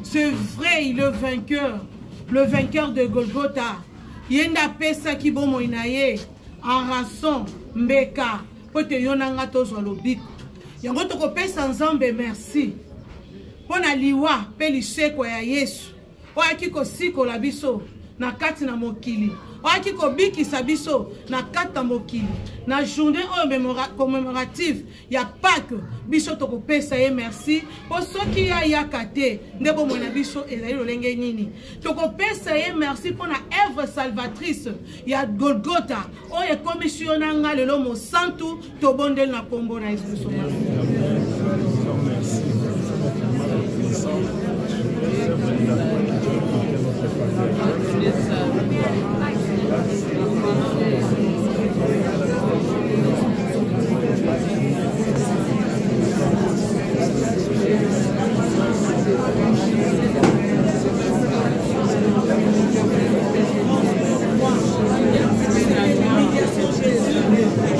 C'est vrai, il est le vainqueur de Golgotha. Yenda pesa ki bomo inaye, arason, mbeka, pote yonanga tozo lobiko. Yango toko pesa nzambe merci. Pona liwa, peliseko ya Yesu. Oya kiko siko la biso, na kati na mokili. Oya kiko biki sa biso, na kati na mokili. Na journée commémorative, ya Pâques, biso toko pesa ye merci. Po soki ya yakate, ndebo mwana biso ezali lolenge nini. Toko pesa ye merci pona œuvre salvatrice, ya Golgotha. Oya commissionnanga lelo mo santu, to bondel na kombo na Yesu.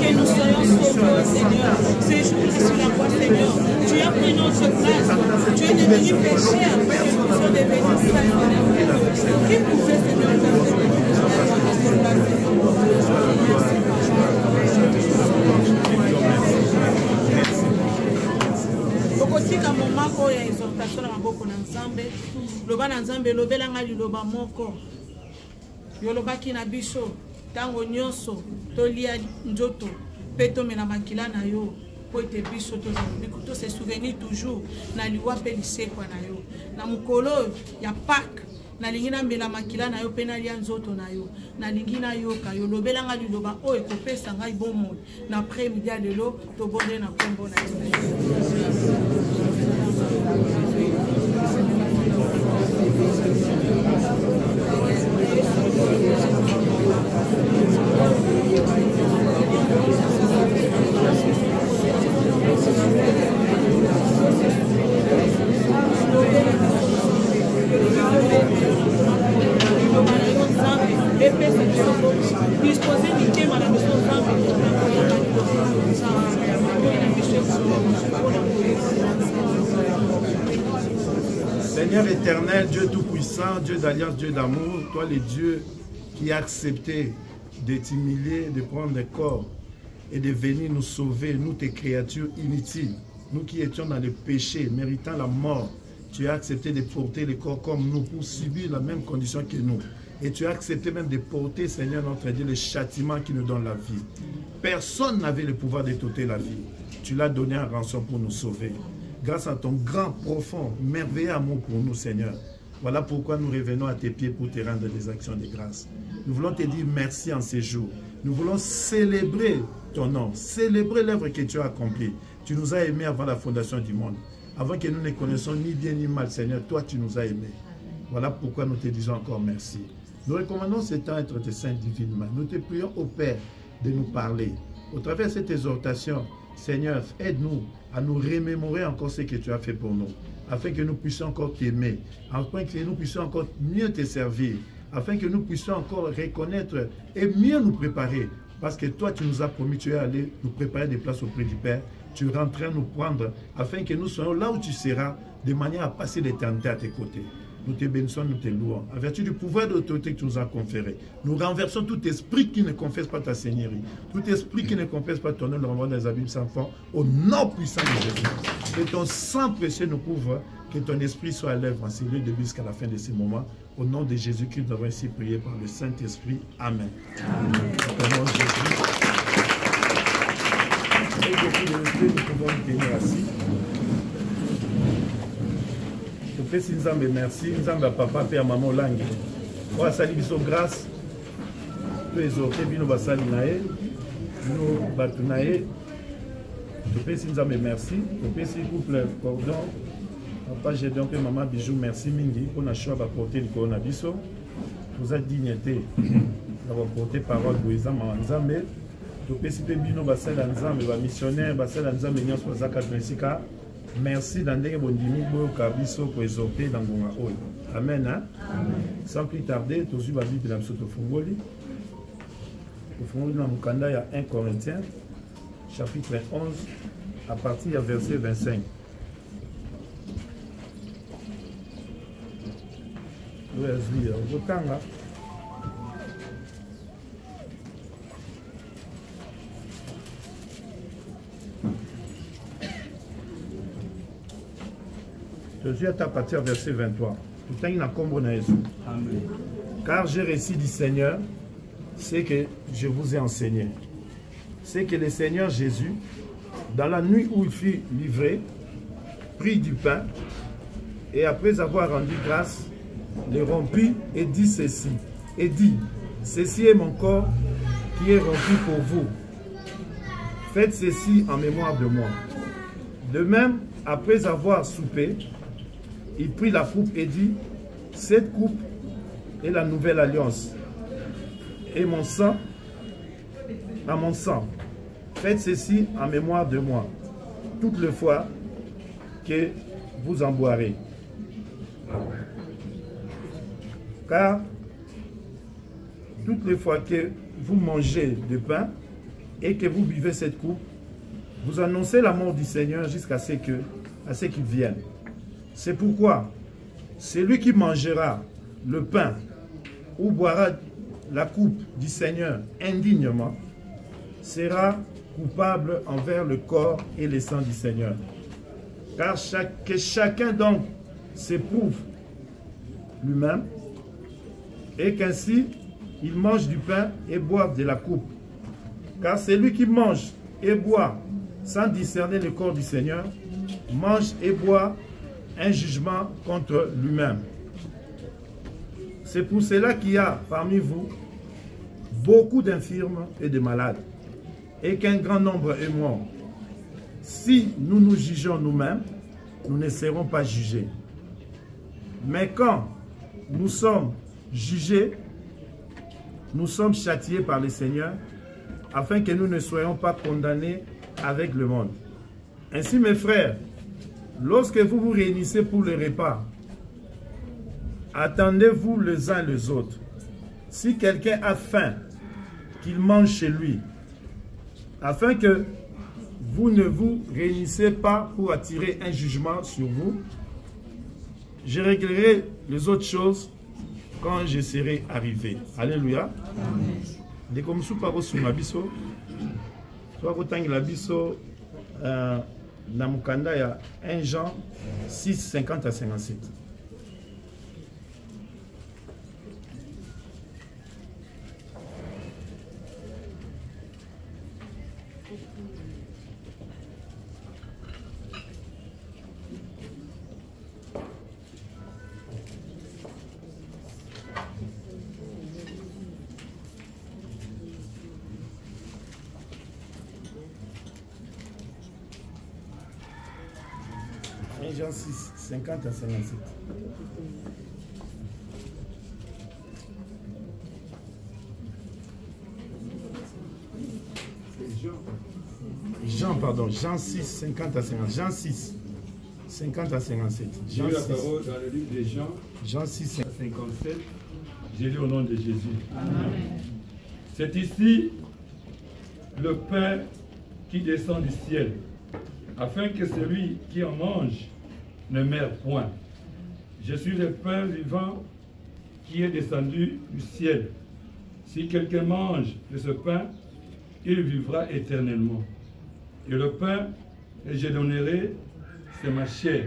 Que nous soyons sauvés, Seigneur. Ces jours sur la croix, Seigneur. Tu as pris notre place. Tu es devenu pécheur. Nous sommes devenus saints. Qui pouvait, Seigneur, okotika momako ya exhortation na maboko na nzambe loba na nzambe lobelanga liloba moko yolobaki na biso tango nyonso tolia nzoto pe tomela makila na yo po ete biso to se souvenir toujours na liwa pe lisekwa na yo na mukolo ya Pâques nalingi na mbela makila na yo pe na lia nzoto na yo nalingi na yoka yo lobelanga liloba oyo ekopesa ngai bomoi na après-midi ya lelo tobonde na kombo na Seigneur éternel, Dieu tout-puissant, Dieu d'alliance, Dieu d'amour, toi le Dieu qui a accepté de t'humilier, de prendre le corps et de venir nous sauver, nous tes créatures inutiles, nous qui étions dans le péché, méritant la mort, tu as accepté de porter le corps comme nous pour subir la même condition que nous. Et tu as accepté même de porter, Seigneur notre Dieu, le châtiment qui nous donne la vie. Personne n'avait le pouvoir de t'ôter la vie. Tu l'as donné en rançon pour nous sauver. Grâce à ton grand, profond, merveilleux amour pour nous, Seigneur. Voilà pourquoi nous revenons à tes pieds pour te rendre des actions de grâce. Nous voulons te dire merci en ces jours. Nous voulons célébrer ton nom, célébrer l'œuvre que tu as accomplie. Tu nous as aimés avant la fondation du monde. Avant que nous ne connaissions ni bien ni mal, Seigneur, toi tu nous as aimés. Voilà pourquoi nous te disons encore merci. Nous recommandons ce temps être tes saints divinement. Nous te prions au Père de nous parler. Au travers de cette exhortation, Seigneur, aide-nous à nous remémorer encore ce que tu as fait pour nous, afin que nous puissions encore t'aimer, afin que nous puissions encore mieux te servir, afin que nous puissions encore reconnaître et mieux nous préparer. Parce que toi, tu nous as promis, tu es allé nous préparer des places auprès du Père, tu rentreras nous prendre, afin que nous soyons là où tu seras, de manière à passer l'éternité à tes côtés. Nous te bénissons, nous te louons. En vertu du pouvoir de l'autorité que tu nous as conféré, nous renversons tout esprit qui ne confesse pas ta Seigneurie, tout esprit qui ne confesse pas ton nom, le renvoie dans les abîmes sans fond, au nom puissant de Jésus. Que ton sang précieux nous couvre, que ton esprit soit à l'œuvre en ces lieux de vie jusqu'à la fin de ces moments. Au nom de Jésus-Christ, nous avons ainsi prié par le Saint-Esprit. Amen. Amen. Au nom de Jésus. Avec beaucoup de respect, nous pouvons nous tenir assis. Si nous avons merci, nous avons papa, père, maman, langue. On va saluer biso grâce. Nous exhorter, nous va saluer nae, nous battu nae. Si nous avons merci. Si couple cordon, papa, j'ai donc maman bijou merci mingi pour la choix de porter le coronavirus. Vous êtes dignité d'avoir porté parole pour les hommes en Zambé. Si nous va saluer Nzambe, va missionnaire, va saluer Nzambe, nous va saluer Merci d'André Bondimi Kabiso pour exhorter dans Gonga Oyo. Amen. Hein? Amen. Sans plus tarder, tous les Bible dans le Fongoli. Le Fongoli dans Mukanda, il y a 1 Corinthiens, chapitre 11, à partir du verset 25. Oui, Rotanga. Je suis à partir verset 23. Tout le temps, car j'ai reçu du Seigneur ce que je vous ai enseigné. C'est que le Seigneur Jésus, dans la nuit où il fut livré, prit du pain et après avoir rendu grâce, le rompit et dit ceci. Et dit, ceci est mon corps qui est rompu pour vous. Faites ceci en mémoire de moi. De même, après avoir soupé, il prit la coupe et dit, cette coupe est la nouvelle alliance. Et mon sang, à mon sang, faites ceci en mémoire de moi, toutes les fois que vous en boirez. Car toutes les fois que vous mangez du pain et que vous buvez cette coupe, vous annoncez la mort du Seigneur jusqu'à ce qu'il vienne. C'est pourquoi celui qui mangera le pain ou boira la coupe du Seigneur indignement sera coupable envers le corps et le sang du Seigneur. Car que chacun donc s'éprouve lui-même et qu'ainsi il mange du pain et boive de la coupe. Car celui qui mange et boit sans discerner le corps du Seigneur mange et boit un jugement contre lui-même. C'est pour cela qu'il y a parmi vous beaucoup d'infirmes et de malades, et qu'un grand nombre est mort. Si nous nous jugeons nous-mêmes, nous ne serons pas jugés. Mais quand nous sommes jugés, nous sommes châtiés par le Seigneur, afin que nous ne soyons pas condamnés avec le monde. Ainsi, mes frères, lorsque vous vous réunissez pour le repas, attendez-vous les uns les autres. Si quelqu'un a faim, qu'il mange chez lui, afin que vous ne vous réunissez pas pour attirer un jugement sur vous. Je réglerai les autres choses quand je serai arrivé. Alléluia. Amen. Comme si vous avez biso, soit vous avez biso na mukanda ya 1 Jean 6, 50 à 57. Jean 6, 50 à 57. Jean 6, 50 à 50. Jean 6, 50 à 57. J'ai lu la parole dans le livre de Jean. Jean 6, 57. J'ai lu au nom de Jésus. Amen. C'est ici le pain qui descend du ciel, afin que celui qui en mange ne meurt point. Je suis le pain vivant qui est descendu du ciel. Si quelqu'un mange de ce pain, il vivra éternellement. Et le pain que je donnerai, c'est ma chair,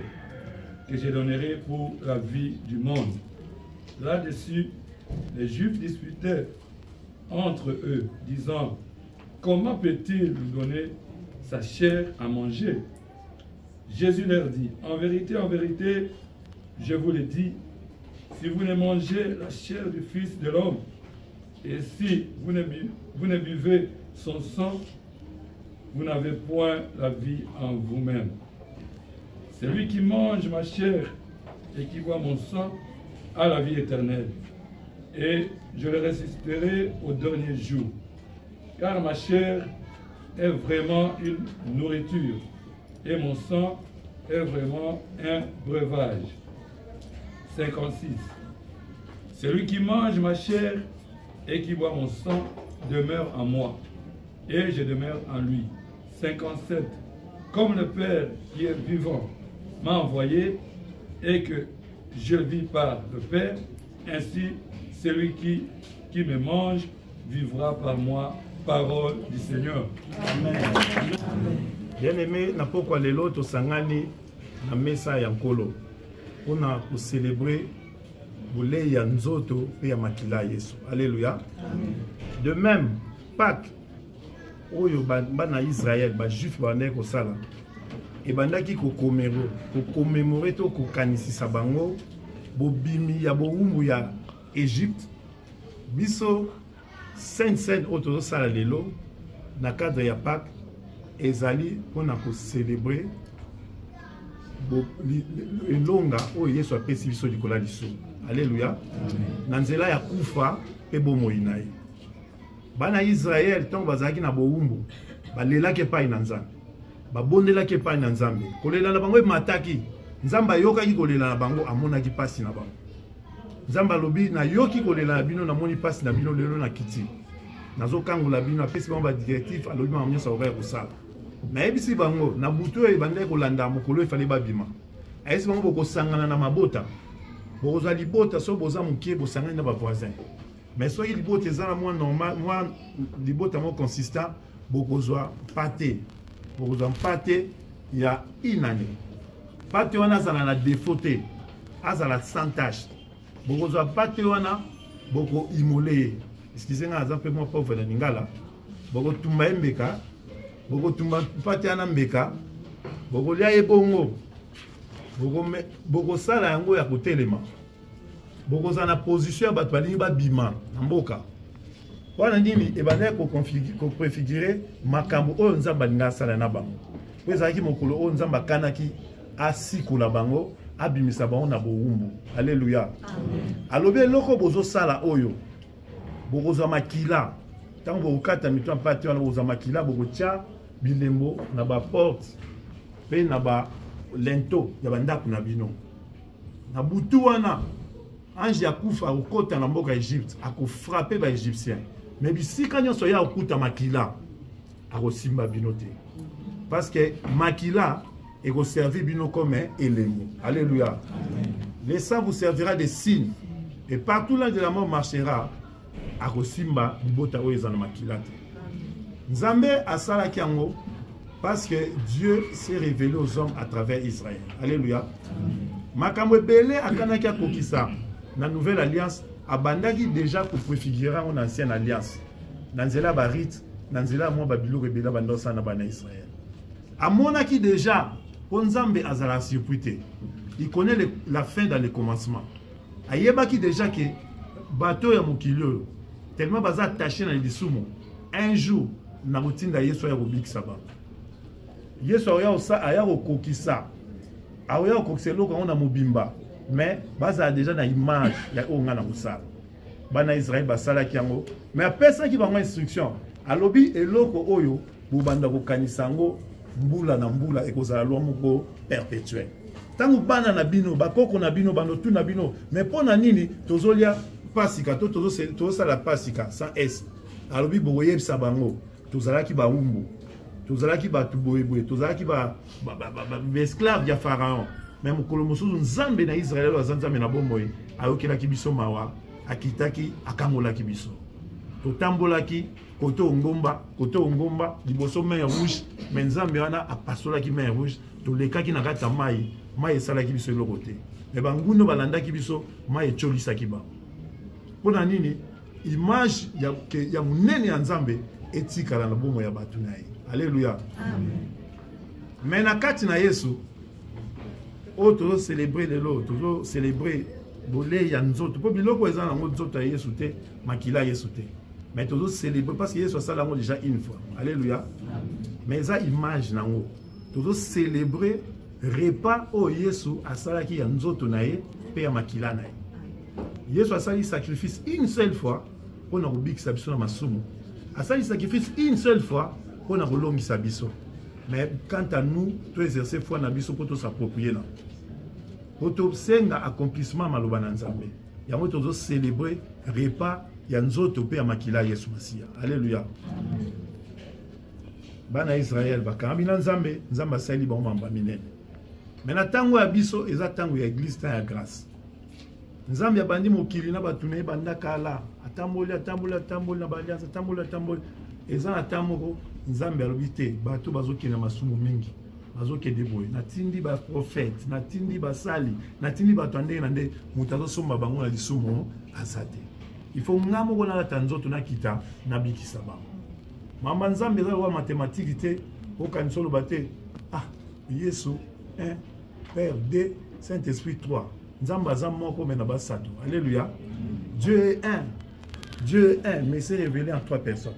que je donnerai pour la vie du monde. Là-dessus, les Juifs disputaient entre eux, disant, comment peut-il nous donner sa chair à manger? Jésus leur dit, en vérité, je vous le dis, si vous ne mangez la chair du Fils de l'homme, et si vous ne buvez son sang, vous n'avez point la vie en vous-même. Celui qui mange ma chair et qui boit mon sang a la vie éternelle, et je le ressusciterai au dernier jour. Car ma chair est vraiment une nourriture, et mon sang est vraiment un breuvage. 56. Celui qui mange ma chair et qui boit mon sang demeure en moi, et je demeure en lui. 57. Comme le Père qui est vivant m'a envoyé et que je vis par le Père, ainsi celui qui me mange vivra par moi. Parole du Seigneur. Amen. Bien-aimé, na pokwa lelo tosangani na mesa ya nkolo mpona célébrer bolei ya nzoto pe ya makila Yesu. Alléluia. De même, Pâques oyo bana Israël ba juif bana ko sala e bandaki ko commémorer to ko kanisisa bango bobimi ya bowumbu ya Égypte biso Sainte oyo sala lelo na cadre ya Pâques ezali mpona ko célébrer elonga oyo Yesu apesi biso likola liso. Alléluia. Na nzela ya kufa pe bomoi na ye. Bana Israël ntango bazalaki na bowumbu balelaki epai na Nzambe, babondelaki epai na Nzambe, kolela na bango emataki. Nzambe ayokaki kolela na bango, amonaki pasi na bango. Nzambe alobi na yoki kolela na bino, namoni pasi na bino lelo na kiti. Nazokangola bino, apesi bango ba directif, alobi mama nyonso akoka kosala. Nayebisi bango na butu oyo ebandaki kolanda mokolo efale babima. Ayesi bango bokosangana na mabota. Bokozwa libota so boza mokie bosangani na bavoisin. Mais soki libota eza na mwa normal, mwa libota mwa consistant, bokozwa pate. Bokozwa pate ya inane. Pate wana azala na défaut te, azala sans tache. Bokozwa pate wana boko imole. Excusez nga aza mpe mwa pauvre na lingala. Boko tumba mbeka, boko tumba pate wana mbeka, boko lia ebongo. Boko sala yango ya kotelema. Boko za na position ya bato balingi babima na mboka. Wana nini ebandaki ko préfigurer makambo oyo Nzambe alinga asala na bango. Po ezalaki mokolo oyo Nzambe akanaki asikola bango, abimisa bango na bowumbu. Alléluia. Alobi eloko bozosala oyo bokozwa makila. Tango bokata mitwa mpate wana bokozwa makila, bokotia bilembo na ba porte pe na ba lento ya bandako na bino. Na butu wana ange akufa okota na mboka Egypte akofrape ba Égyptien. Mais bisika nyonso ya okuta makila akosimba bino te. Parce que makila eko servi bino comme un élément. Alléluia. Le sang vous servira de signe et partout là de la mort marchera akosimba bibota oyo ezana makila te. Nzambe asalaki yango parce que Dieu s'est révélé aux hommes à travers Israël. Alléluia. Makambo ebele akanaki akokisa na nouvelle alliance abandaki déjà pour préfigurer en ancienne alliance. Dans nzela ba rite, dans nzela mo ba biloko ebele bandosa na bana Israël. Amonaki déjà pour Nzambe azala surpris. Il connaît la fin dans le commencement. Ayebaki déjà que bateau ya mokilo tellement baza attaché na lisumu. Un jour na motinda Yesu ya kobikisa ba. Yesu aya kokokisa. Aya kokokisa loko na mobimba. Mais baza déjà na image ya onga na musala. Bana Israël basala kiango. Mais après ça qui va en instruction. Alobi eloko oyo bubanda ko kanisango mbula na mbula ekozala lwa moko perpétuel. Tangu bana na bino bakoko na bino bando tu na bino. Mais pona nini tozolia pasika to sala pasika sans s. Alobi boye sabango. Tozalaki ba umbu. Tozalaki ba tuboyeboye. Tozalaki ba esclave ya pharaon. Même kolomosu Nzambe na Israël wa Nzambe na bomboye ayokelaki biso mawa akitaki akangolaki biso totambolaki koto ngomba liboso mer rouge mais Nzambe wana apasolaki mer rouge tolekaki na kata mai esalaki biso eloko te mais banguno balandaki biso mai echolisaki ba pona nini image ya munene ya Nzambe etikala na bomo ya batu na ye. Alléluia. Amen. Mais na kati na Yesu toujours célébrer de l'autre, toujours célébrer bolé ya nzoto. Po biloko eza na nzoto ya Yesu te, makila Yesu te. Mais toujours célébrer parce que Yesu ça là déjà une fois. Alléluia. Mais ça image na ngo. Toujours célébrer repas au Yesu asalaki ya nzoto na ye pe ya makila na ye. Yesu asali sacrifice une seule fois pour na kobikisa biso na masumu. Asali sacrifice une seule fois pour na kolongisa biso. Mais quant à nous, tu exercer foi na biso pour s'approprier là. Pour t'obtenir accomplissement maloba na Nzambe. Ya mo tozo célébrer repas ya nzoto pe ya makila Yesu Masia. Alléluia. Bana Israël bakambi na Nzambe, Nzamba sali ba mamba minene. Mais na tango ya biso eza tango ya église ta ya grâce. Nzambe ya bandi mokili na batune banda kala, atamboli na balianza, atamboli. Eza na tamoko Nzambe alobi te bato bazokena masumu mingi. Bazokende boye, natindi ba prophète, natindi ba sali, natindi bato ndenge na nde mutazo somba bango na lisumu azate. Il faut ngamo kona la tanzoto na kita na bikisa ba. Mama Nzambe za wa mathématique te okanisolo bate. Ah, Yesu 1 Père 2 Saint-Esprit 3. Nzamba za moko mena basato. Alléluia. Dieu est un. Dieu est un, mais c'est révélé en 3 personnes.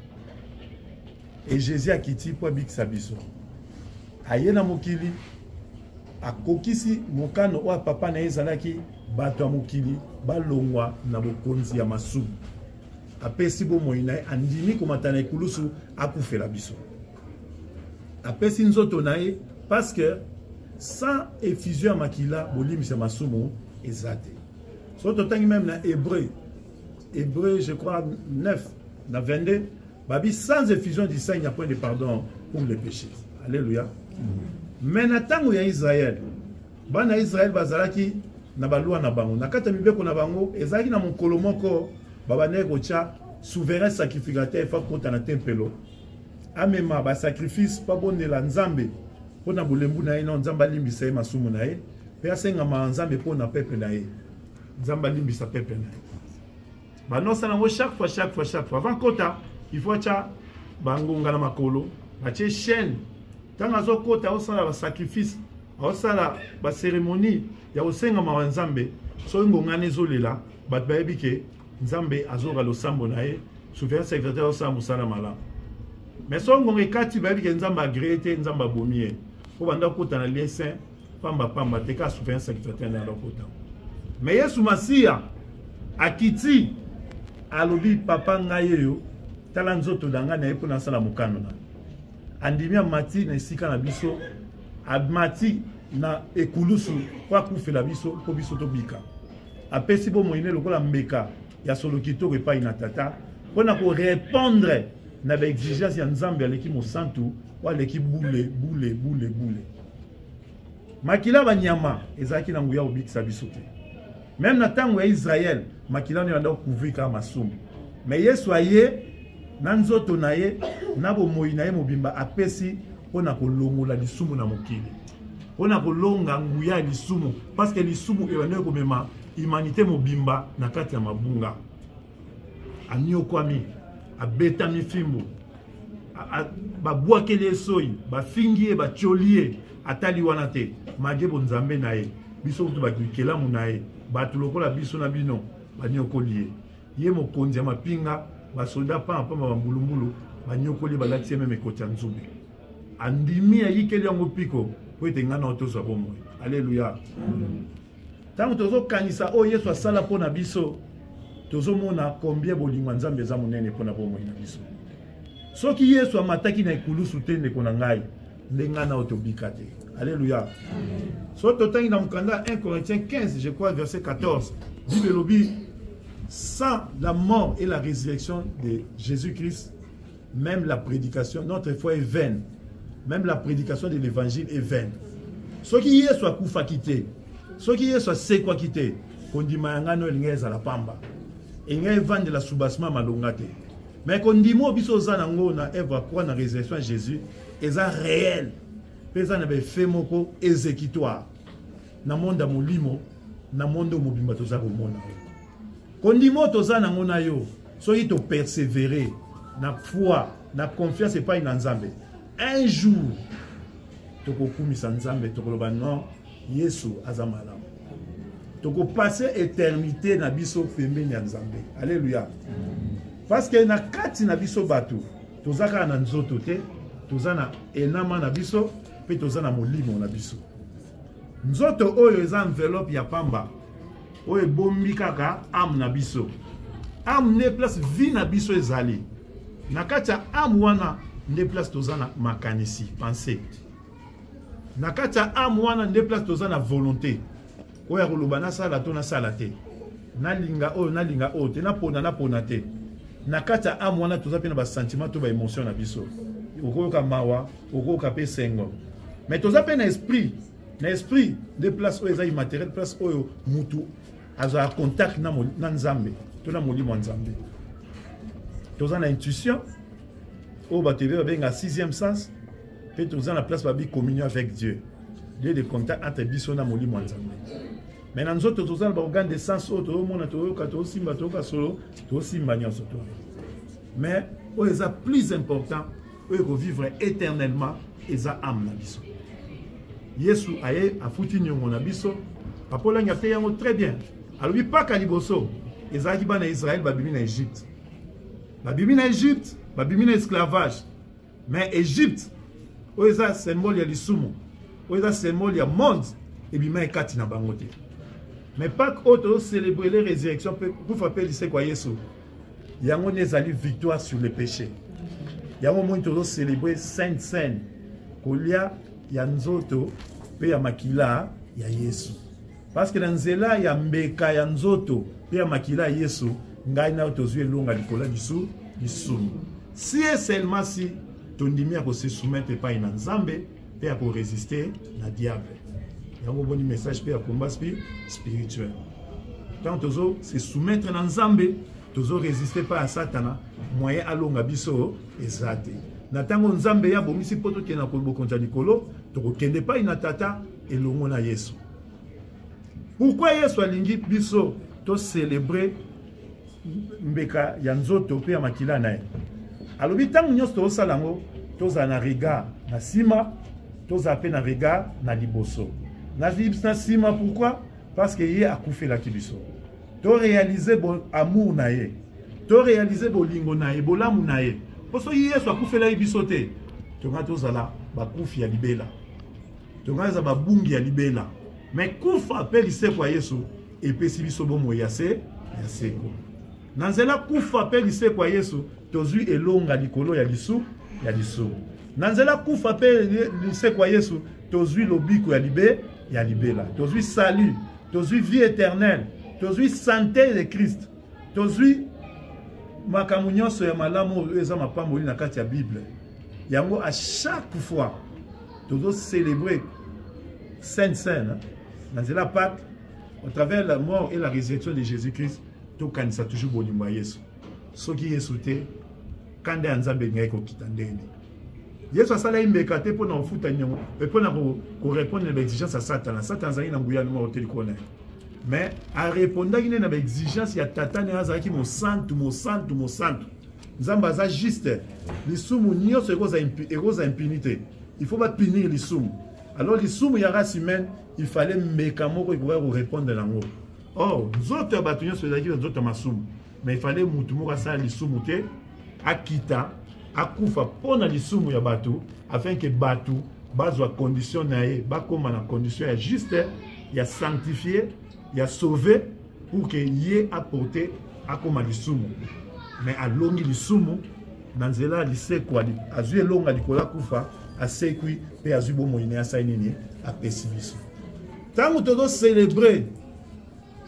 Et Jésus a quitté pour bikisa biso. Ayena mokili akokisi mokano wa papa na ezalaki bato ya mokili balongwa na bokonzi ya masumu. Apesi bo moina andimi komatana ekulusu akufela biso. Apesi nzoto nae parce que sans effusion ya makila bolimisa masumu ezate. So totangi même na Hébreu je crois 9 na 22 babi sans effusion du sang il n'y a point de pardon pour les péchés. Alléluia. Mais na tango ya Israël bana Israël bazalaki na balua na bango na kata mibeko na bango ezalaki na mokolo moko babane kocha souverain sacrificateur fa kota na tempelo amema ba sacrifice pa bonela Nzambe pona bolembu na ye no Nzamba limbisa ye masumu na ye pe asenga ma Nzambe pona peuple na ye Nzamba limbisa peuple na ye bano sana ngo chaque fois avant kota il faut cha bango ngana makolo ba che chaîne. Tant que vous avez un sacrifice, vous avez une cérémonie, vous avez un Nzambe, so ngongane zolela, bat baebi ke Nzambe azora lo sambo na ye, souverain secrétaire au sambo sala mala. Mais so ngongé kati baebi ke Nzamba agrete, Nzamba bomie. Ko banda kota na lien saint, pamba te ka souverain secrétaire na kota. Mais Yesu Masia akiti alobi papa ngaye yo, tala nzoto danga na ye pona sala mokano na. Andimia mati na esika na biso abmati na ekulusu kwa kufela biso po biso to bika apesi bo moine lokola mbeka ya solo kitoko epai na tata pona ko répondre na ba exigence ya Nzambe aleki mosantu wa leki boule makila banyama ezaki na nguya obikisa biso te même na tango ya Israël makila ne yanda kuvika masumu mais Yesu aye nanzoto na ye nabo moina ye mobimba apesi pona kolongola lisumu na mokili pona kolonga nguya lisumu parce que lisumu ebane komema humanité mobimba na kati ya mabunga anyokwami abetami fimbo babwakeli esoi bafingi ye bacholie atali wana te magebo Nzambe na ye biso kutu bakikelamu na ye bato lokola biso na bino banyokolie ye mokonzi ya mapinga basoldat pa mpamba bambulumbulu banyokoli balati ye meme ekoti ya nzube andimi ayikeli yango piko po ete nga na otozwa bomoi. Alléluia. Ntango tozokanisa oyo Yesu asala mpo na biso tozomona combien bolingo ya Nzambe eza monene mpo na bomoi na biso. Soki Yesu amataki na ekulusu te ndeko na ngai nde nga na otobika te. Alléluia. So totangi na mokanda 1 Corinthiens 15 je crois verset 14 Bible lobi sans la mort et la résurrection de Jésus-Christ, même la prédication, notre foi est vaine. Même la prédication de l'évangile est vaine. Ce qui est soit koufa quitté, ce qui est soit c'est quoi quitté, qu'on dit maangano l'ingez à la pamba. Ingez vend de la soubassement malongate. Mais qu'on dit moi biso zanango na eva quoi na résurrection de Jésus, est ça réel. Pesa na be fait moko exécutoire. Na monde molimo, na monde mobimba toza ko mona. Kondimo tozana ngona yo soki to persévérer na foi na confiance et pas in Nzambe un jour toko kumisa Nzambe toko loba non Yesu azamala toko passer éternité na biso pembeni ya Nzambe. Alléluia. Parce que na kati na biso batu tozaka na nzoto te tozana enama na biso pe tozana molimo na biso nzoto oyo eza enveloppe ya pamba oye bombi kaka am na biso am ne place vie na biso ezali na kati ya am wana nde place toza na makanisi pensée na kati ya âme wana nde place toza na volonté oyo ya koloba nasala to nasala te nalinga oyo te napona te na kati ya âme wana toza mpe na basentiment to baémotion na biso okoyoka mawa okoyoka mpe sengo mais toza mpe na esprit nde place oyo eza immatériel place oyo mutu azala contact na nzambe to na molimo ya nzambe toza na intuition oyo bato ebe babenga 6e sens mpe toza na place babi communion avec Dieu lieu de contact entre biso na molimo ya nzambe mais na nzoto toza na baorgane de sens oyo tozomona toyoka tozosimba toyoka solo tozosimba nyonso to mais oyo eza plus important oyo ekovivre éternellement eza âme na biso Yesu aye afuti nyongo na biso apolanga te yango très bien alobi paka liboso ezalaki bana ya Israël babimi na Égypte babimi na esclavage mais Égypte oyo eza symbole ya lisumu oyo eza symbole ya monde ebima ekati na bango te mais Pâques oyo tozocélébrer les résurrections kufa mpe lisekwa Yesu yango nde ezali victoire sur le péché yango moni tozocélébrer sainte seine kolia ya nzoto mpe ya makila ya Yesu parce que na nzela ya mbeka ya nzoto mpe ya makila ya Yesu ngai na tozwi elonga likolo lisumu si et seulement si tondimi ya kose soumettre epai na nzambe mpe ya korésister na diable yango boni message mpe ya combat spirituel tant tozo se soumettre na nzambe tozo résister epai ya satana moyen alonga biso eza te na ntango nzambe ya bomisi mpo tokende na bokonza likolo tokokende epai na tata elongo na Yesu. Pourquoi Yesu alingi biso to célébrer mbeka ya nzoto mpe ya makila na ye alobi ntango nyonso tozosala yango tozala na regard na nsima tozala mpe na regard na liboso na nsima. Pourquoi? Parce que ye akufelaki biso to réaliser bon amour na ye to réaliser bolingo na ye bolamu na ye po so Yesu akufelaki biso te tonga tozala bakufi ya libela tonga eza babungi ya libela mais kufa mpe lisekwa ya Yesu epesi biso bomoi ya seko na nzela kufa mpe lisekwa ya Yesu tozwi elonga likolo ya lisumu na nzela kufa mpe lisekwa ya Yesu tozwi lobiko ya libela tozwi salut tozwi vie éternelle tozwi santé de Christ tozwi makambo nyonso ya malamu oyo eza mapamboli na kati ya Bible yango à chaque fois tozo célébrer Sainte Seine dans la Pâques au travers la mort et la résurrection de Jésus-Christ to kanisa toujours bolingo ya Yesu soki Yesu te kande nzambe ngai ko kitandeni Yesu asala imbeka te pona ofuta nyongo pona ko répondre na exigence ya Satan zali na nguya no hotel kona mais a répondaki na exigence ya tata ne azaki mo santu nzamba za juste lisumu nyonso ekoza impunité il faut pas punir lisumu alors lisumu ya race humaine il fallait mbeka moko pour répondre nango oh nzoto ya bato nyonso ezalaki nzoto masumu mais il fallait mutu moko asala lisumu te akita akufa pona lisumu ya bato afin que bato bazwa condition na ye bakoma na condition ya juste ya sanctifié ya sauvé pour que ye apporter akoma lisumu mais alongi lisumu na nzela lisekwa azwi elonga likola kufa asekwi pe azwi bomoi na asai nini apesi biso ntango tozo célébrer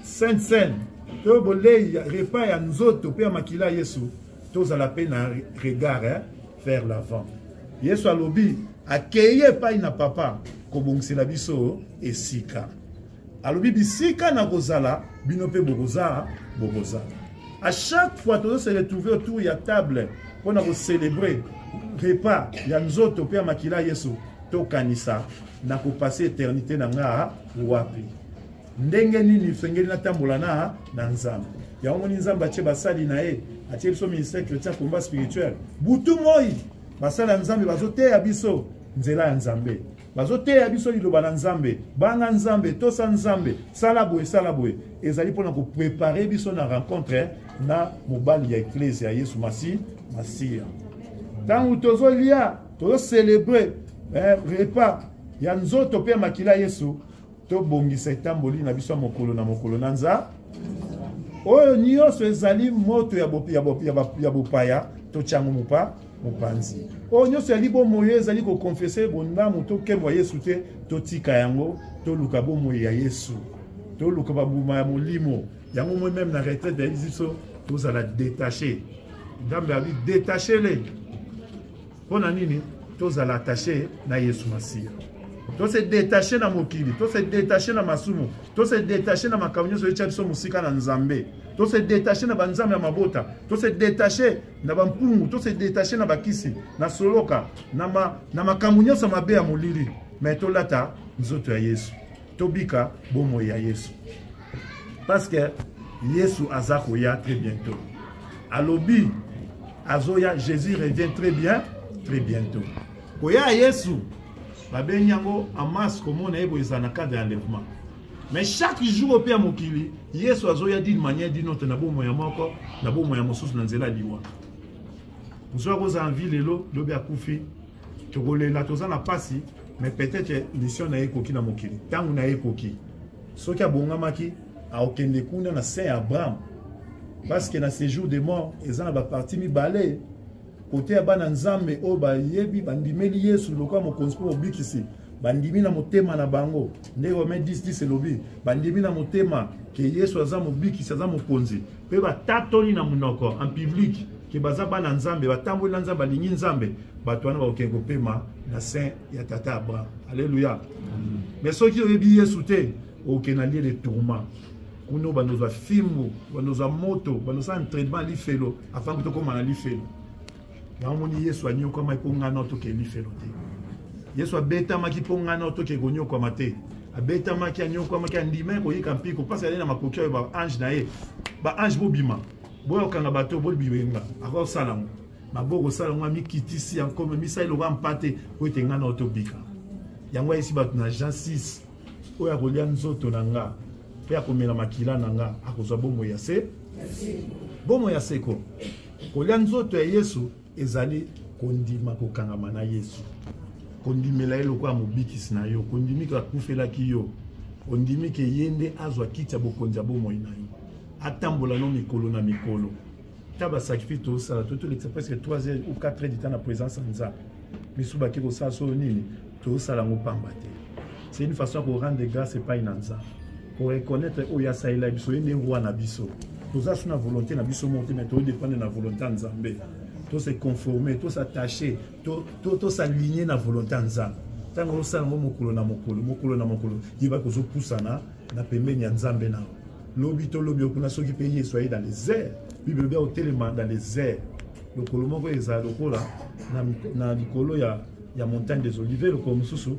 Sainte Seine to bolei repas ya nzoto pe ya makila Yesu tozala pe na regard vers l'avant Yesu alobi akeye epai na papa kobongisela biso esika alobi bisika na kozala bino pe bokozala à chaque fois tozo se retrouver autour ya table pour na célébrer repas ya nzoto pe ya makila Yesu to kanisa na ko passer éternité na nga wapi ndenge nini fengeli na tambola na nzambe ya ngoni nzambe atie basali na ye atie biso ministère chrétien combat spirituel butu moi basala nzambe bazoteya biso nzela ya nzambe bazoteya biso liloba na nzambe banga nzambe tosa nzambe sala boye ezali mpona ko préparer biso na rencontre na mobali ya eklise ya Yesu Masiya ntango tozolia tozo célébrer repas ya nzoto pe makila Yesu to bongisa etamboli na biso mokolo na nza oyo nyonso ezali moto ya bopaya to chango mupa mopanzi o nyonso yali bomoye ezali kokonfese bondamu tokebwa yesu te totika yango toluka bomoye ya yesu toluka babuma ya molimo yango moi même na retraite ya biso tozala détaché nzambe abi détaché le mpona nini tozala attaché na yesu masiya tose détaché na mokili tose détaché na masumu tose détaché na makambo nyonso etya biso mosika na nzambe tose détaché na banzambe ya mabota tose détaché na bampungu tose détaché na bakisi na soloka na makambo nyonso mabe ya molili me tolata nzoto ya yesu tobika bomoi ya yesu parce que yesu aza koya très bientôt alobi azoya jésus revient très bientôt koya yesu babengi yango amas komona ye boye eza na cadre ya enlèvement mais chaque jour ope ya mokili yesu azoya d'une manière d'une autre na bomoi ya moko na bomoi ya mosusu na nzela liwa mosusu akozala envie lelo lobi akufi tokolela toza na pasi mais peut-être mission na ye ekoki na mokili ntango na ye ekoki soki abongamaki aokende kuna na saint abraham parce que na séjour de mort eza na baparti mibale kote ya bana nzambe oyo bayebi bandimeli yesu lokola mokonzi mpo bobikisi bandimi na motema na bango ndenge Romains 10:10 elobi bandimi na motema ke yesu aza mobikisi aza mokonzi mpe batatoli na monoko en public ke baza bana nzambe batamboli na nzambe balingi nzambe bato wana bakokende kopema na saint ya tata abraham alleluya mais soki oyebi yesu te okende na lie de tourment kuna banozwa fimbu banozwa moto banozwa entraînement lifelo afin que tokóma na lifelo namoni yesu anyokama mpo ngana otoke lifelo te yesu abetamaki mpo ngana otoke konyokwama te abetamaki anyokwamaki andima koyika mpiko mpasi ali na makoki oyo baange na ye baange bobima boyokanga bato bobibenga akosala ngo maboko osala ngo amikitisi ankome misali loka mpate po ete ngana otobika yango ayesi bato na Jean 6 oyo akolia nzoto na nga mpe akomela makila na nga akozwa bomoi ya se bomoi ya seko kolia nzoto ya yesu ezali kondima kokangama na yesu kondimela ye lokola mobikisi na yo kondimi akufelaki yo ondimi ke ye nde azwa kiti ya bokonzi ya bomoi na yo atambola no mikolo na mikolo ta basacrifice tosala totolekisa presque 3 heures ou 4 heures du temps na présence ya nzambe misu bake kosala solo nini tosala ngo pamba te c'est une façon de rendre grâce epai na nzambe pour reconnaître oyo asalela biso ye nde roi na biso toza so na volonté na biso moko te mais todépendre na volonté ya nzambe to se conformer to s'attacher to s'aligner na volonté ya nzambe ntango osala ngo mokolo na mokolo yeba kozopusana na pembeni ya nzambe nao lobi to lobi okuna soki mpe yesu aye dans les airs bible bia otelema dans les airs lokolo moko ezala lokola na likolo ya montagne des oliviers lokolo mosusu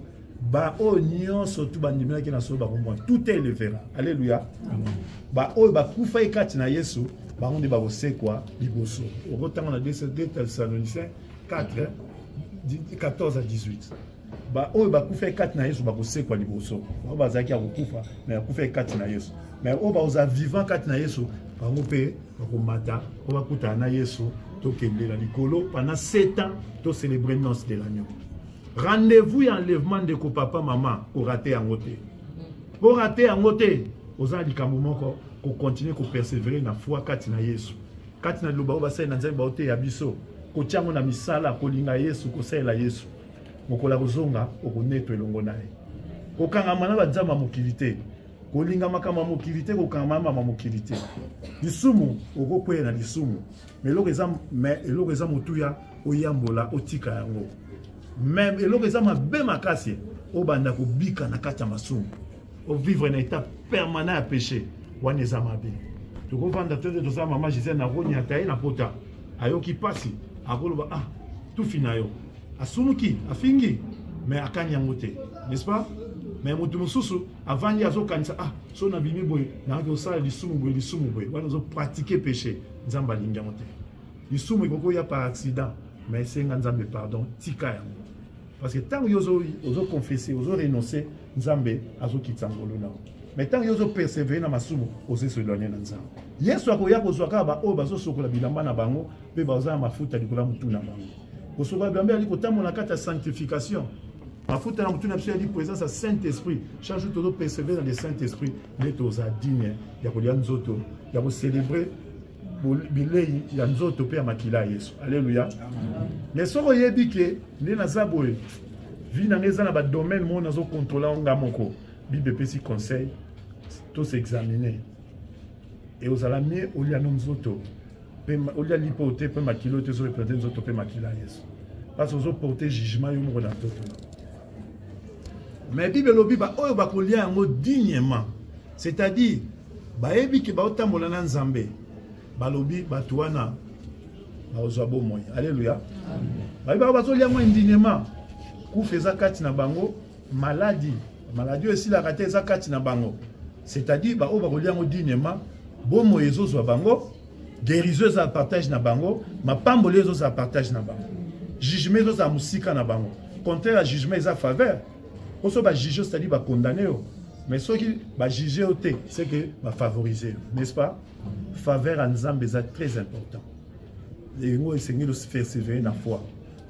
baoyo nyonso tu bandimelaki na solo bakomona tout est élevera alléluia baoyo bakufa ekati na yesu bango nde bakosekwa liboso okotanga na 2 Thessaloniciens 4 14 à 18 baoyo bakufa ekati na yesu bakosekwa liboso bango bazalaki ya kokufa mais bakufa ekati na yesu mais oyo bakoza vivant kati na yesu bango mpe bakomata po bakutana na yesu tokendela likolo pendant 7 ans tocélébrer noce de l'agneau. Rendez-vous et enlèvement de papa maman pour rater en côté. Pour rater en côté, aux ans du Kamumoko, pour continuer à persévérer dans la foi Katina Yesu. Katina Luba Obasa na Nzemba Ote Yabiso, Kochango na misala, Kolinga Yesu, Kosela Yesu. Mokola Rozonga, Okoneto Elongonae. Kokangamana Badzama Mokilite. Kolinga Makama Mokilite, Kokangamama Mokilite. Lisumu, Okokwe na Lisumu. Mais l'oreza Motuya, Oyambola, Otika Yango. Même eloko ezama be makasi obanda ko bika na kati ya masumu o vivre na état permanent à péché wana ezama be to ko vanda tete to sa mama Gisèle na ronya taye na pota ayoki pasi akoloba ah tout finayo asumuki afingi mais akanya ngote n'est-ce pas mais mutu mususu avandi azokanisa ah so na bimi boy na ko sala lisumu boy wana zo pratiquer péché nzamba linga ngote lisumu ikoko ya par accident mais c'est nzambe pardon tika yango parce que tant que vous avez confessé, vous avez renoncé, Nzambe azo kitangolo na. Mais tant que vous avez persévéré na masumu, vous avez se donner na Nzambe. Yesu akoya kozwaka ba o bazo sokola bilamba na bango, pe baza mafuta likula mutu na bango. Kosoba bambe ali kotambo na kata sanctification. Mafuta na mutu na biso ali présence à Saint-Esprit. Chaque jour tu dois persévérer dans le Saint-Esprit, les toza digne ya kolia nzoto, ya ko célébrer bilei ya nzoto pe ya makila yesu. Alléluia. Mais soko yebi ke ne naza boye vi na ngeza na ba domaine mo nazo contrôler nga moko. Bible pesi conseil tous examiner. Et aux alamie au lia no nzoto pe au lia lipote pe makilo te so représenter nzoto pe makila yesu. Parce que zo porter jugement yo mo na toto. Mais Bible lobi ba oyo ba kolia ngo dignement. C'est-à-dire ba yebi ke ba otambola na nzambe. Balobi batuana baozabo moy. Alléluia. Ba ba bazolia mo indignement. Ku feza kati na bango maladie aussi la raté za kati na bango. C'est-à-dire ba o ba kolia mo dignement bon moyezo zo bango guériseuse à partage na bango ma pambolezo za partage na bango. Jugement zo za musika na bango. Contraire à jugement za faveur. Oso ba juger c'est-à-dire ba condamner. Mais ce qui va juger au thé, c'est que va favoriser, n'est-ce pas? Faveur en Nzambe est très important. Et nous essayons de se faire sévérer la foi.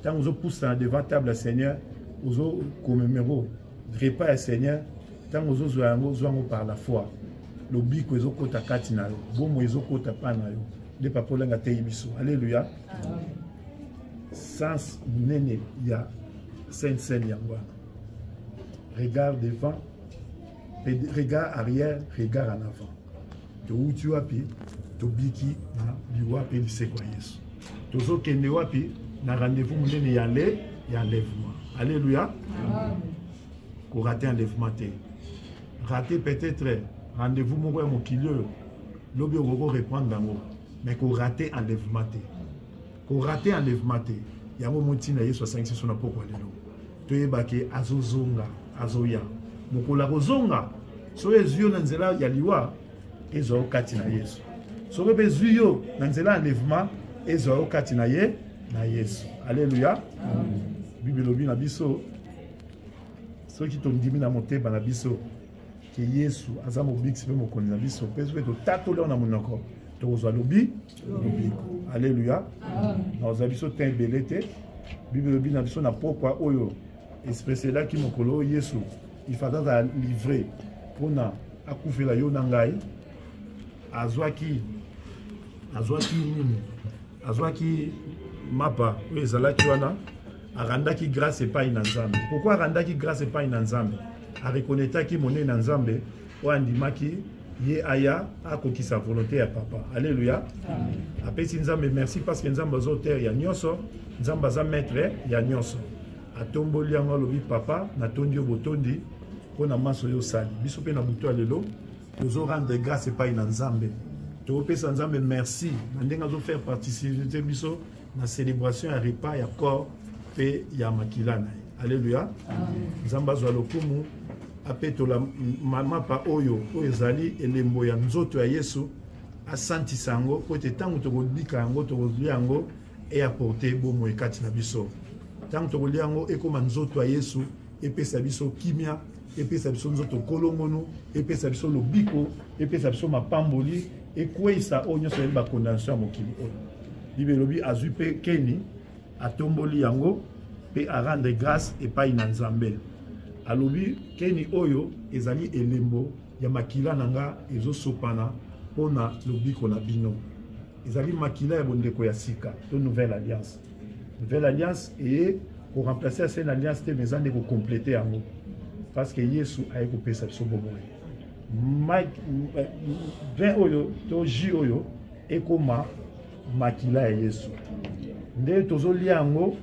Quand nous poussons devant table Seigneur, nous commémorons repas à Seigneur. Quand nous jouons par la foi, le bic nous kota katina, bon nous kota panayo, les papola teibiso. Alléluia. Sans néné, il y a Saint Yangwa. Regarde devant. Regard arrière, regard en avant. To où tu as pu, to biki na biwa pe di sekwa Yesu. To zo kende wapi na rendez-vous munene yale ya enlèvement. Alléluia. Ko raté enlèvement te. Raté peut-être rendez-vous moko ya mokilio. Lobi oko reprendre bango. Mais ko raté enlèvement te. Ko raté enlèvement te. Yango motina Yesu 56 na poko lelo. To yebake azozonga, azoya. Mokola kozonga so ezio na nzela ya liwa ezo kati na Yesu. So be ezio na nzela enlèvement ezo kati na Yesu. Alléluia. Bible lobi na biso so ki tondimi na moteba na biso ke Yesu aza mobiksi pe mokoni na biso pe so to tato le na monoko to kozwa lobi. Alléluia. Na ozabiso ten belete Bible lobi na biso na pokwa oyo espèce là qui mokolo Yesu il faudra livrer pour na akufer la yo nangai azwaki mapa ezalaki wana arandaki grâce pas ina nzambe. Pourquoi arandaki grâce pas ina nzambe? A reconnaître ki monnaie na nzambe o andimaki ye aya akoki sa volonté ya papa. Alléluia. Apesi nzambe merci parce que nzambe azoter ya nyonso, nzambe aza maître ya nyonso. Atomboli yango lobi papa na tondi yo botondi pona maso yo sali biso pe na buto alelo tozo rendre grâce pa ina nzambe to pesa nzambe merci na ndenga zo faire participer biso na célébration ya repas ya corps pe ya makila na. Alléluia. Nzamba zo lokumu apeto la mama pa oyo ezali elembo ya nzoto ya Yesu asanti sango po te tango to kodika yango to kodlia yango et apporter bomo ekati na biso. Tant que tu as dit que tu as Yesu, et puis ça biso kimia, et puis ça biso nzoto kolongono, et puis ça biso lobiko, et puis ça biso mapamboli, et quoi ça onyo ça ba condamnation mokili. Bible lobi azupe keni, atomboli yango, pe a rendre grâce et pas inanzambe. Alobi keni oyo ezali elembo ya makila nanga ezo sopana pona lobiko na bino. Ezali makila ya bondeko ya sika, to nouvelle alliance. Nouvelle alliance et pour remplacer cette alliance te maison de compléter en haut parce que Yesu a coupé sa sobomo Mike ben oyo to ji oyo et comment makila ya Yesu nde tozolia ngo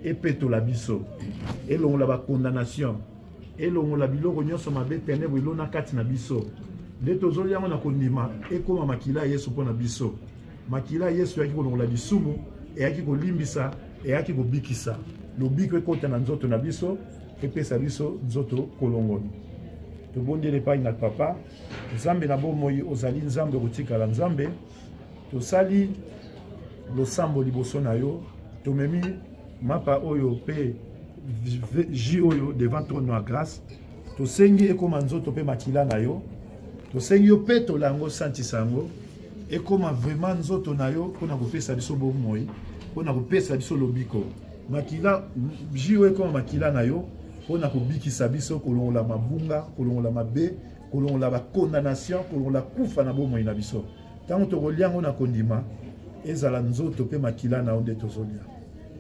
et peto la biso et l'on la condamnation et l'on la biloko nyonso mabe ténèbre ilona kati na biso nde tozolia ngo na kondima et comment makila ya Yesu pona biso makila ya Yesu yaki ko la bisumu et yaki ko limbisa et yaki ko bikisa lobiko ekota na nzoto na biso epesa biso nzoto kolongoni to bondi le pa na papa nzambe na bomoi ozali nzambe kotika la nzambe to sali lo sambo liboso na yo to memi mapa oyo pe ji oyo devant trône de grâce to sengi ekoma nzoto pe makila na yo to sengi yo pe to lango santi sango ekoma vraiment nzoto na yo pona kopesa biso bomoi pona kopesa biso lobiko makila jiwe comme makila na yo pona kobikisa biso kolongola mabunga kolongola mabe kolongola ba condamnation kolongola kufa na bomoi na biso Tant que tu as un kondima, ezala nzoto pe makila na onde tozolia.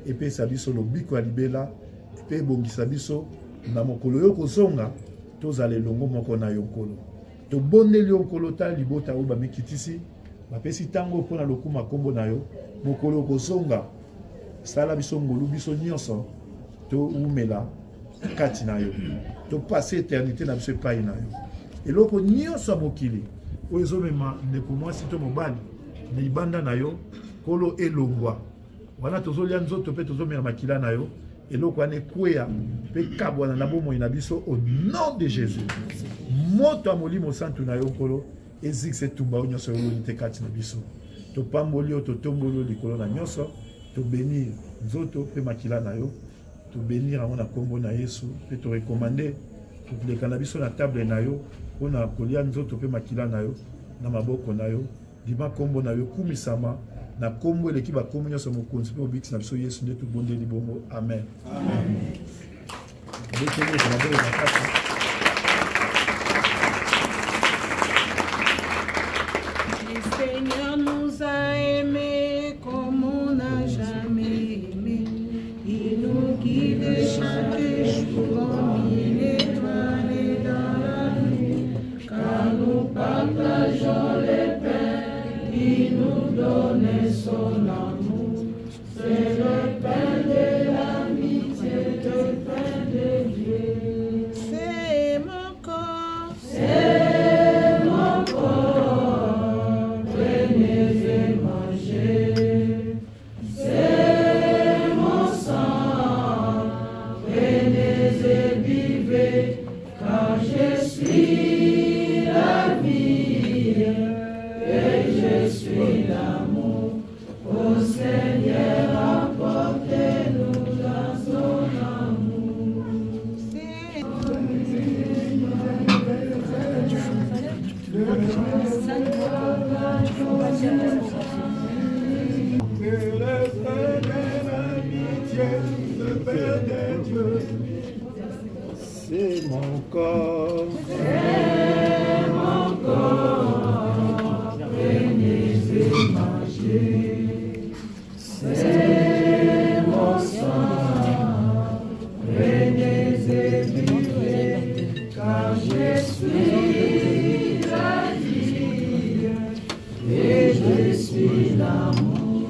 Et puis sabiso lobiko alibela, et puis bongi sabiso na mokolo yo kozonga, tozale longo moko na yonkolo. To bonne yonkolo ta libota oba mikitisi, ba pesi tango pona lokuma kombo na yo, mokolo kozonga. Sala biso ngolu biso nyonso, to umela kati na yo. To passer éternité na biso pai na yo. Et loko nyonso mokili, ozo mema ndeko mwasi to mobali, libanda na yo, kolo elongwa. Wana tozolia nzoto pe tozomela makila na yo, eloko ane kwea pe kabwana na bomo ina biso au nom de Jésus. Moto amolimo santu na yo kolo, ezik se tumba nyonso yo nite kati na biso. To pamboli o to tombolo likolo na nyonso, to bénir nzoto pe makila na yo, to bénir amona kombo na Yesu, pe to recommander to leka na biso na table na yo, pona kolia nzoto pe makila na yo, na maboko na yo, dima kombo na yo kumisama, na kombo eleki ba kombo nyonso mokonzi pe obikisi na biso Yesu nde tobondeli bongo. Amen. Amen. Le Seigneur nous a aimés comme on n'a jamais aimé. Il nous guide chaque jour comme il étoile dans la nuit. Car nous partageons les pains, il nous donne son amour. C'est le pain de l'amitié, le pain de Dieu. C'est mon corps, c'est mon corps, prenez et mangez. C'est mon sang, prenez et vivez, car je suis la vie et je suis l'amour. Ô Seigneur, apportez-nous dans son amour. C'est mon corps. C'est mon corps, venez et mangez. C'est mon sang, venez et vivez, car je suis la vie et je suis l'amour.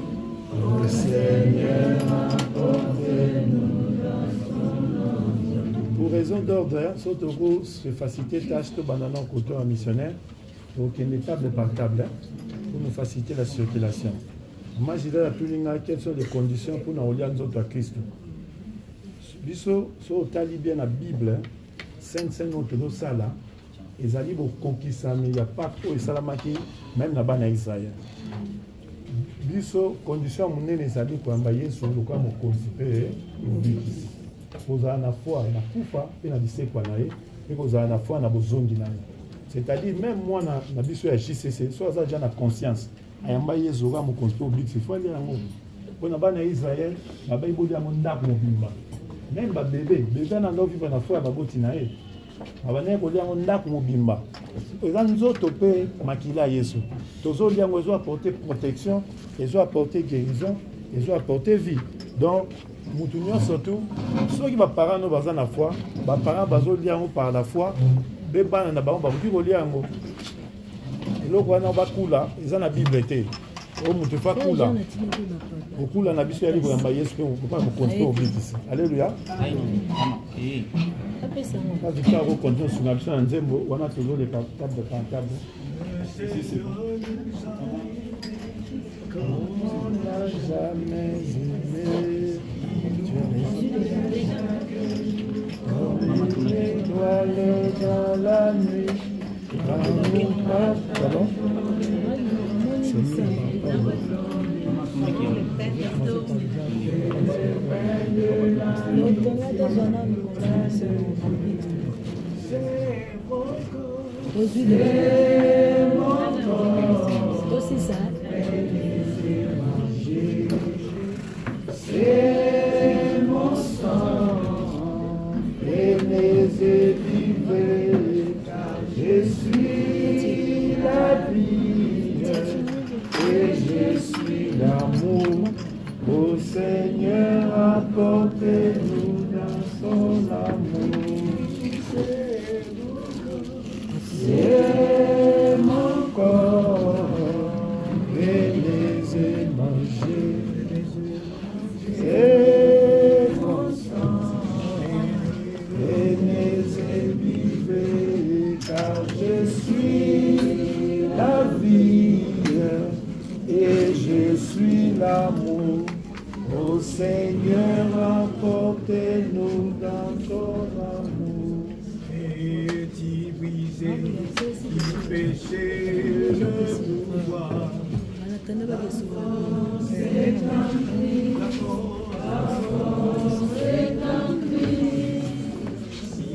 Ô Seigneur, apportez-nous dans son amour. Pour raison d'ordre, Sotoko se faciliter tâche de banana côté un missionnaire, donc une table par table pour nous faciliter la circulation. Moi, je dirais à tout le monde quelles sont les conditions pour nous lier à Christ. Biso, so tali bien la Bible, Saint notre nos sala, ils allaient au conquista, mais il n'y a pas de salamaki, même la bana Israël. Biso, condition mon nez les allaient pour envoyer sur le camp au constitué, vous avez la foi, la poufa, et la lycée quoi naïe, et vous avez la foi, na bozongi naïe. C'est-à-dire même moi na biso à JCC, soit ça déjà na conscience. Ayamba yezoga mo constitué public, c'est faut aller en haut. Pour na bana Israël, na ba ibodi ya mondak mo bimba. Même ba bébé na ndo vivre na foi ba boti naïe. Abana ko lia mondak mo bimba. Eza nzoto pe makila Yesu. Tozo lia ngo zo apporter protection, ils ont apporté guérison, ils ont apporté vie. Donc Moutounion surtout, ceux qui va parler nous bazan la foi, va parler bazo liango par la foi, beba na ba on va dire liango. Et là quoi na ba kula, ils ont la Bible été. Oh mutu fa kula. Au kula na biso yali ko yamba Yesu ko pas ko construire au but ici. Alléluia. Eh. Quand tu as reconnu sur la biso na nzembo, wana toujours les tables de table. Si. On n'a jamais aimé. Comme une étoile dans la nuit, pardon? Aussi ça. C'est mon sang, venez et vivez, car je suis la vie et je suis l'amour. Ô Seigneur, apportez-nous dans son amour. C'est mon corps, venez et mangez. C'est mon sang, venez et vivez, car je suis la vie et je suis l'amour. Ô Seigneur, apportez-nous dans ton amour. Et t'y briser, y pécher le pouvoir. C'est un cri, la force est un cri. Si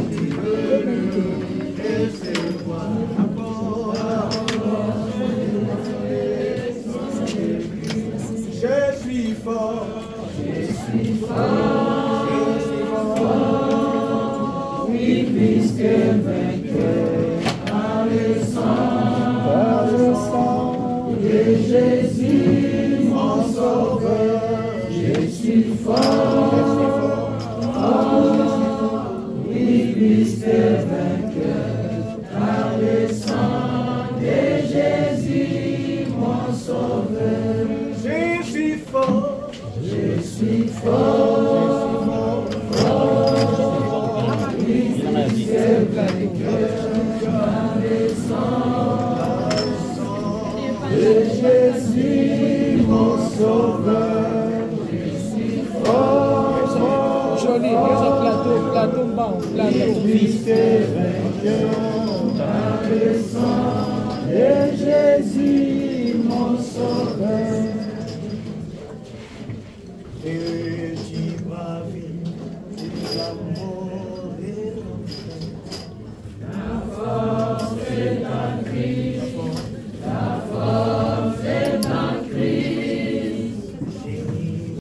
tu veux le recevoir, je suis fort, je suis fort, je suis fort, oui, puisque vainqueur par le sang de Jésus, mon sauveur, je suis fort, oui, puisque vainqueur par le sang de Jésus, mon sauveur. Je suis fort, je suis fort, fort, oui, c'est vainqueur par le sang de Jésus, mon sauveur. Je suis fort, joli, plateau bas, plateau. Christ est vainqueur par le sang de Jésus, mon sauveur.